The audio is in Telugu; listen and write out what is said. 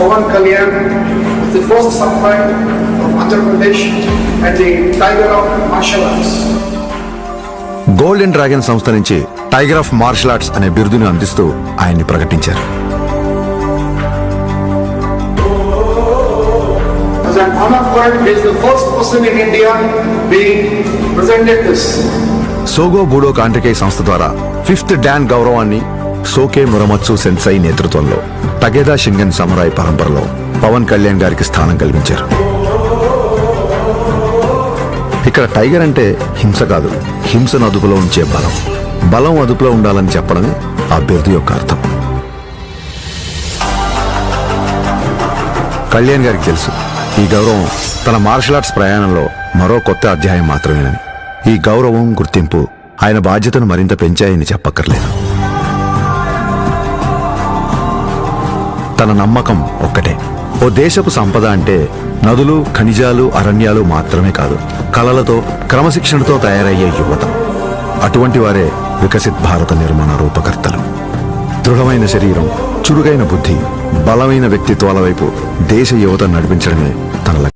Pawan Kalyan is the first samurai of Andhra Pradesh and the tiger of martial arts. Golden dragon సంస్థ నుంచి టైగర్ ఆఫ్ మార్షల్ ఆర్ట్స్ అనే బిరుదును అందిస్తూ ఆయన్ని ప్రకటించారు. As an honor award, he is the first person in India being presented this. సోగో బూడో కాంట్రికే సంస్థ ద్వారా 5th డాన్ గౌరవాన్ని సోకే మురమత్సు సెన్సై నేతృత్వంలో టగేదా షింగన్ సమురాయ్ పరంపరలో పవన్ కళ్యాణ్ గారికి స్థానం కల్పించారు. ఇక్కడ టైగర్ అంటే హింస కాదు, హింసను అదుపులో ఉంచే బలం. బలం అదుపులో ఉండాలని చెప్పడమే ఆ బిరుదు యొక్క అర్థం. కళ్యాణ్ గారికి తెలుసు ఈ గౌరవం తన మార్షల్ ఆర్ట్స్ ప్రయాణంలో మరో కొత్త అధ్యాయం మాత్రమేనని. ఈ గౌరవం, గుర్తింపు ఆయన బాధ్యతను మరింత పెంచాయని చెప్పక్కర్లేదు. తన నమ్మకం ఒక్కటే, ఓ దేశపు సంపద అంటే నదులు, ఖనిజాలు, అరణ్యాలు మాత్రమే కాదు, కళలతో, క్రమశిక్షణతో తయారయ్యే యువత. అటువంటి వారే వికసిత్ భారత నిర్మాణ రూపకర్తలు. దృఢమైన శరీరం, చురుగైన బుద్ధి, బలమైన వ్యక్తిత్వాల వైపు దేశ యువత నడిపించడమే తన లక్ష్యం.